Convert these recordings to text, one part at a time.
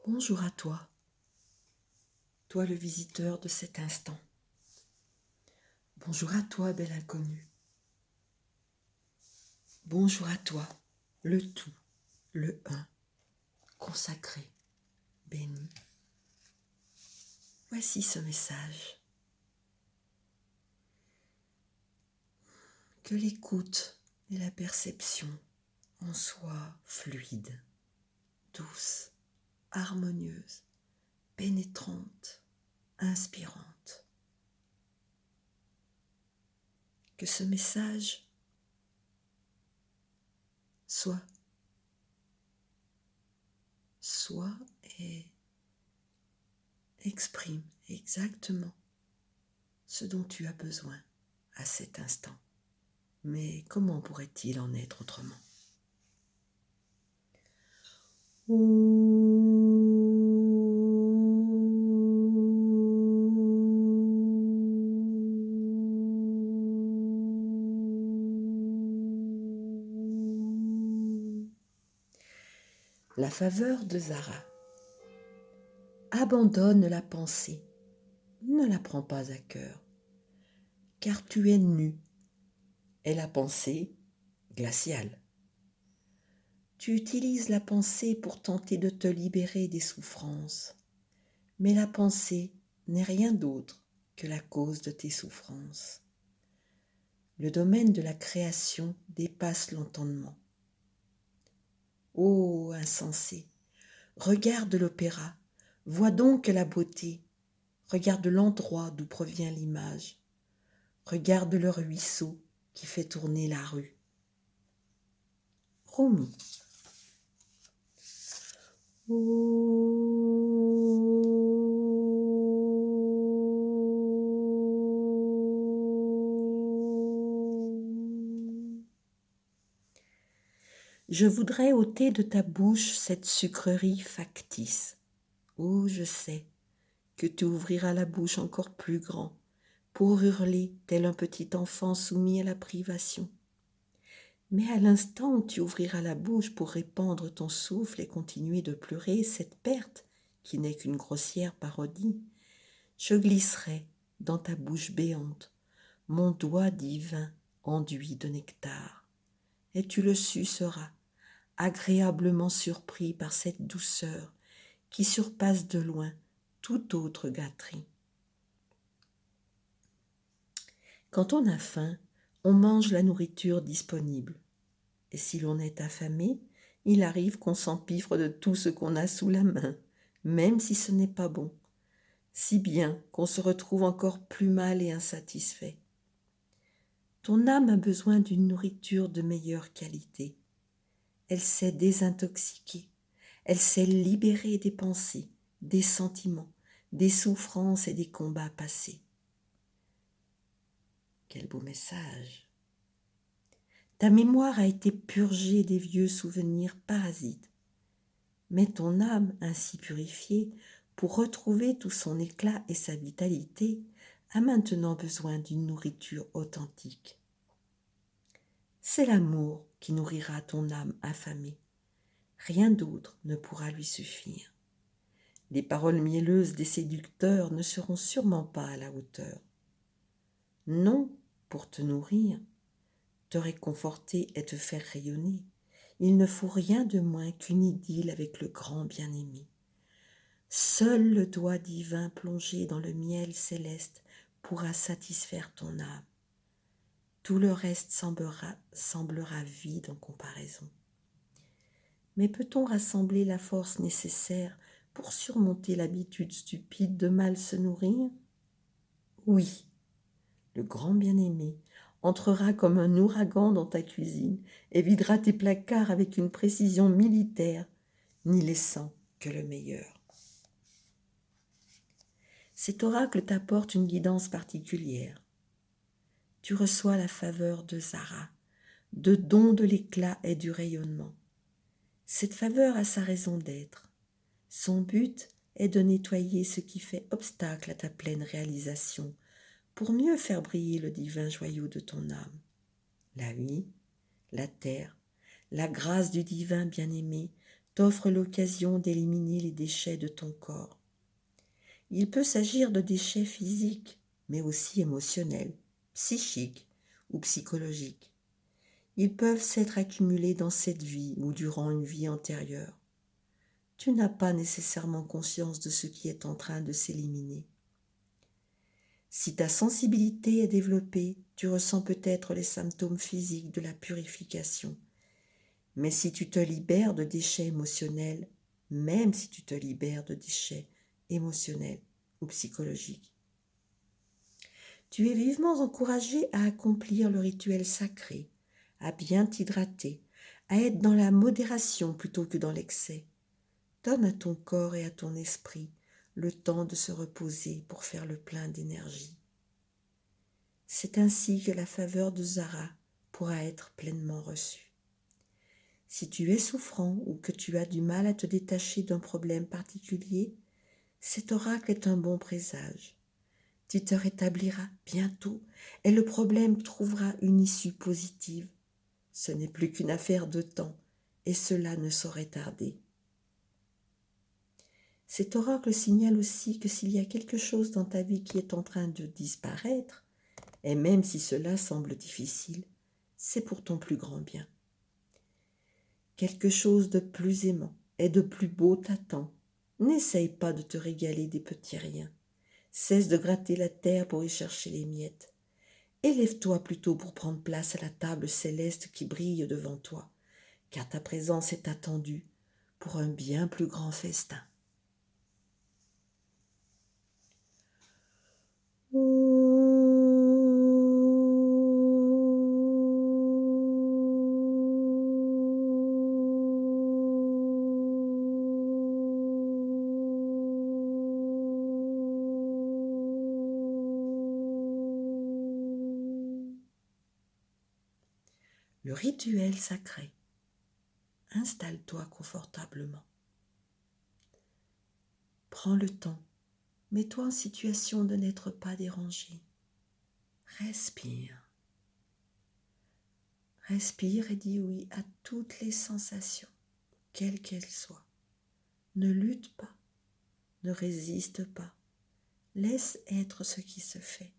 Bonjour à toi, toi le visiteur de cet instant. Bonjour à toi, bel inconnu. Bonjour à toi, le tout, le un, consacré, béni. Voici ce message. Que l'écoute et la perception en soient fluides, douces, harmonieuses, pénétrantes, inspirantes. Que ce message soit et exprime exactement ce dont tu as besoin à cet instant. Mais comment pourrait-il en être autrement ? La faveur de Zara. Abandonne la pensée, ne la prends pas à cœur, car tu es nu, et la pensée glaciale. Tu utilises la pensée pour tenter de te libérer des souffrances, mais la pensée n'est rien d'autre que la cause de tes souffrances. Le domaine de la création dépasse l'entendement. Ô insensé, regarde l'opéra, vois donc la beauté, regarde l'endroit d'où provient l'image, regarde le ruisseau qui fait tourner la rue. Rumi. Je voudrais ôter de ta bouche cette sucrerie factice. Oh, je sais que tu ouvriras la bouche encore plus grand pour hurler tel un petit enfant soumis à la privation. Mais à l'instant où tu ouvriras la bouche pour répandre ton souffle et continuer de pleurer cette perte qui n'est qu'une grossière parodie, je glisserai dans ta bouche béante mon doigt divin enduit de nectar, et tu le suceras, agréablement surpris par cette douceur qui surpasse de loin toute autre gâterie. Quand on a faim, on mange la nourriture disponible. Et si l'on est affamé, il arrive qu'on s'empiffre de tout ce qu'on a sous la main, même si ce n'est pas bon, si bien qu'on se retrouve encore plus mal et insatisfait. Ton âme a besoin d'une nourriture de meilleure qualité. Elle s'est désintoxiquée, elle s'est libérée des pensées, des sentiments, des souffrances et des combats passés. Quel beau message! Ta mémoire a été purgée des vieux souvenirs parasites, mais ton âme, ainsi purifiée, pour retrouver tout son éclat et sa vitalité, a maintenant besoin d'une nourriture authentique. C'est l'amour qui nourrira ton âme affamée. Rien d'autre ne pourra lui suffire. Les paroles mielleuses des séducteurs ne seront sûrement pas à la hauteur. Non, pour te nourrir, te réconforter et te faire rayonner, il ne faut rien de moins qu'une idylle avec le grand bien-aimé. Seul le doigt divin plongé dans le miel céleste pourra satisfaire ton âme. Tout le reste semblera vide en comparaison. Mais peut-on rassembler la force nécessaire pour surmonter l'habitude stupide de mal se nourrir ? Oui, le grand bien-aimé entrera comme un ouragan dans ta cuisine et videra tes placards avec une précision militaire, n'y laissant que le meilleur. Cet oracle t'apporte une guidance particulière. Tu reçois la faveur de Zara, de don de l'éclat et du rayonnement. Cette faveur a sa raison d'être. Son but est de nettoyer ce qui fait obstacle à ta pleine réalisation, pour mieux faire briller le divin joyau de ton âme. La vie, la terre, la grâce du divin bien-aimé t'offre l'occasion d'éliminer les déchets de ton corps. Il peut s'agir de déchets physiques, mais aussi émotionnels, psychiques ou psychologiques. Ils peuvent s'être accumulés dans cette vie ou durant une vie antérieure. Tu n'as pas nécessairement conscience de ce qui est en train de s'éliminer. Si ta sensibilité est développée, tu ressens peut-être les symptômes physiques de la purification. Mais si tu te libères de déchets émotionnels, même si tu te libères de déchets émotionnels ou psychologiques, tu es vivement encouragé à accomplir le rituel sacré, à bien t'hydrater, à être dans la modération plutôt que dans l'excès. Donne à ton corps et à ton esprit le temps de se reposer pour faire le plein d'énergie. C'est ainsi que la faveur de Zara pourra être pleinement reçue. Si tu es souffrant ou que tu as du mal à te détacher d'un problème particulier, cet oracle est un bon présage. Tu te rétabliras bientôt et le problème trouvera une issue positive. Ce n'est plus qu'une affaire de temps et cela ne saurait tarder. Cet oracle signale aussi que s'il y a quelque chose dans ta vie qui est en train de disparaître, et même si cela semble difficile, c'est pour ton plus grand bien. Quelque chose de plus aimant et de plus beau t'attend. N'essaye pas de te régaler des petits riens. Cesse de gratter la terre pour y chercher les miettes. Élève-toi plutôt pour prendre place à la table céleste qui brille devant toi, car ta présence est attendue pour un bien plus grand festin. Le rituel sacré. Installe-toi confortablement. Prends le temps. Mets-toi en situation de n'être pas dérangé. Respire. Respire et dis oui à toutes les sensations, quelles qu'elles soient. Ne lutte pas, ne résiste pas. Laisse être ce qui se fait.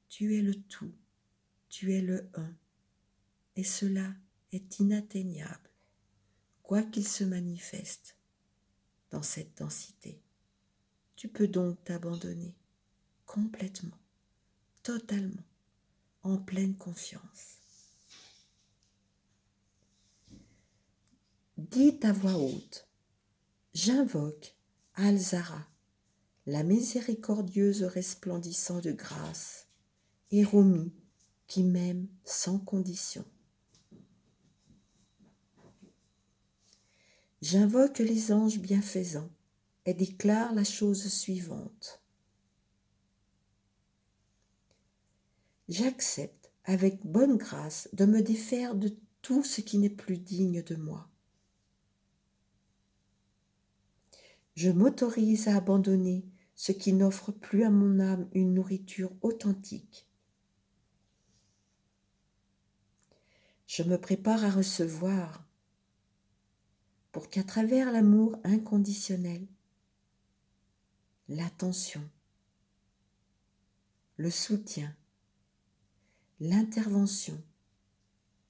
Tu es le tout, tu es le un, et cela est inatteignable, quoi qu'il se manifeste dans cette densité. Tu peux donc t'abandonner complètement, totalement, en pleine confiance. Dis à voix haute, j'invoque Al-Zara, la miséricordieuse resplendissant de grâce, et Romi, qui m'aime sans condition. J'invoque les anges bienfaisants et déclare la chose suivante. J'accepte avec bonne grâce de me défaire de tout ce qui n'est plus digne de moi. Je m'autorise à abandonner ce qui n'offre plus à mon âme une nourriture authentique. Je me prépare à recevoir pour qu'à travers l'amour inconditionnel, l'attention, le soutien, l'intervention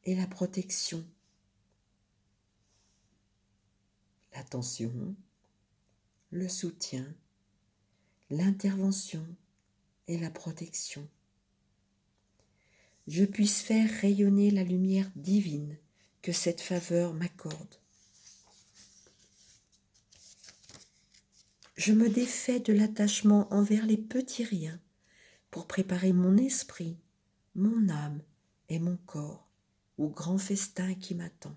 et la protection, l'attention, le soutien, l'intervention et la protection, je puisse faire rayonner la lumière divine que cette faveur m'accorde. Je me défais de l'attachement envers les petits riens pour préparer mon esprit, mon âme et mon corps au grand festin qui m'attend.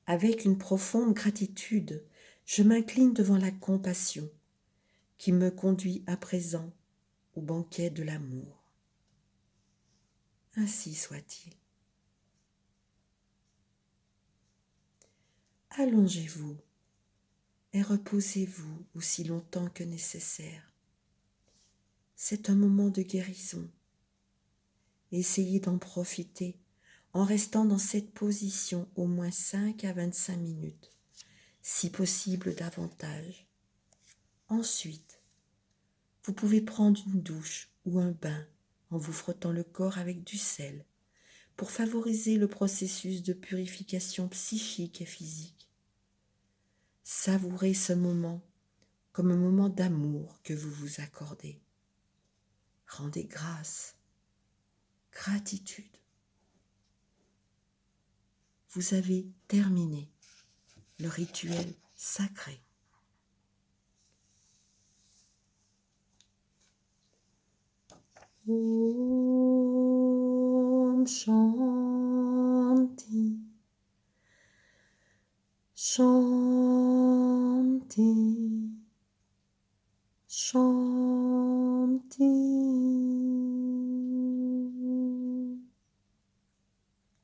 Avec une profonde gratitude, je m'incline devant la compassion qui me conduit à présent au banquet de l'amour. Ainsi soit-il. Allongez-vous et reposez-vous aussi longtemps que nécessaire. C'est un moment de guérison. Essayez d'en profiter en restant dans cette position au moins 5 à 25 minutes, si possible davantage. Ensuite, vous pouvez prendre une douche ou un bain en vous frottant le corps avec du sel pour favoriser le processus de purification psychique et physique. Savourez ce moment comme un moment d'amour que vous vous accordez. Rendez grâce, gratitude. Vous avez terminé le rituel sacré. Om Shanti, Shanti, Shanti.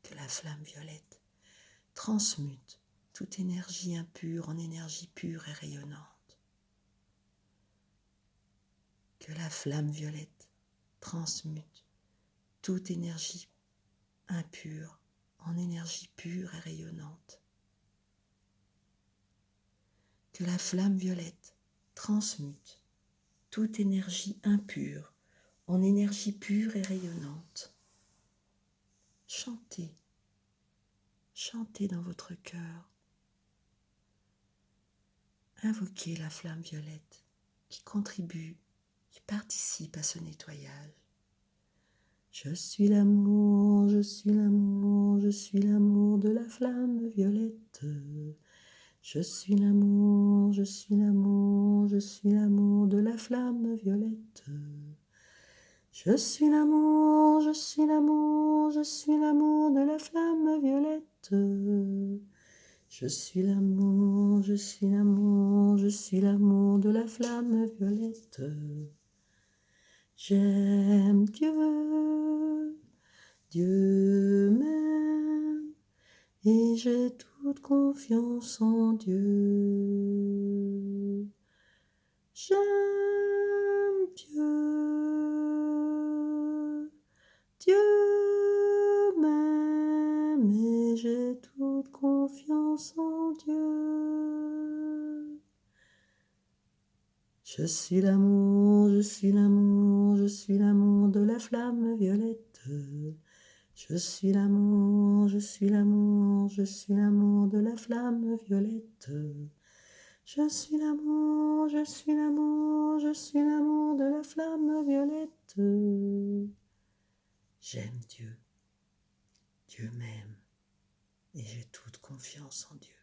Que la flamme violette transmute toute énergie impure en énergie pure et rayonnante. Que la flamme violette transmute toute énergie impure en énergie pure et rayonnante. Que la flamme violette transmute toute énergie impure en énergie pure et rayonnante. Chantez, chantez dans votre cœur. Invoquez la flamme violette qui contribue, qui participe à ce nettoyage. Je suis l'amour, je suis l'amour, je suis l'amour de la flamme violette. Je suis l'amour, je suis l'amour, je suis l'amour de la flamme violette. Je suis l'amour, je suis l'amour, je suis l'amour de la flamme violette. Je suis l'amour, je suis l'amour, je suis l'amour de la flamme violette. J'aime Dieu, Dieu m'aime, et j'ai toute confiance en Dieu. J'aime Dieu, Dieu m'aime, et j'ai toute confiance en Dieu. Je suis l'amour, je suis l'amour, je suis l'amour de la flamme violette. Je suis l'amour, je suis l'amour, je suis l'amour de la flamme violette. Je suis l'amour, je suis l'amour, je suis l'amour de la flamme violette. J'aime Dieu, Dieu m'aime, et j'ai toute confiance en Dieu.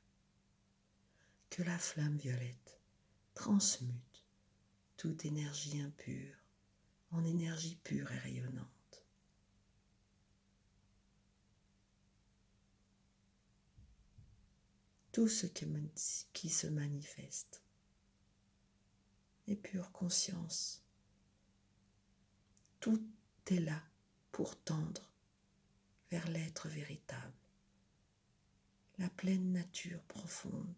Que la flamme violette transmute toute énergie impure en énergie pure et rayonnante. Tout ce qui se manifeste est pure conscience. Tout est là pour tendre vers l'être véritable, la pleine nature profonde,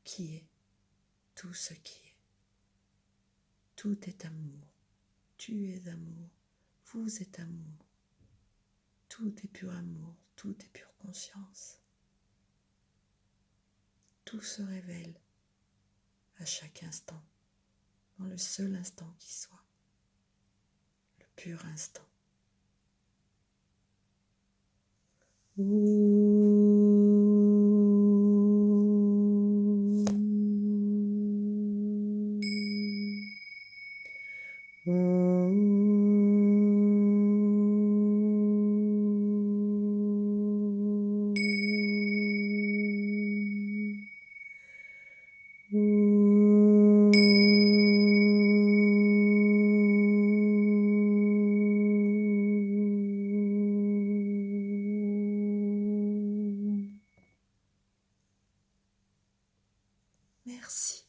qui est tout ce qui est. Tout est amour, tu es amour, vous êtes amour. Tout est pur amour, tout est pure conscience. Tout se révèle à chaque instant, dans le seul instant qui soit, le pur instant. Merci.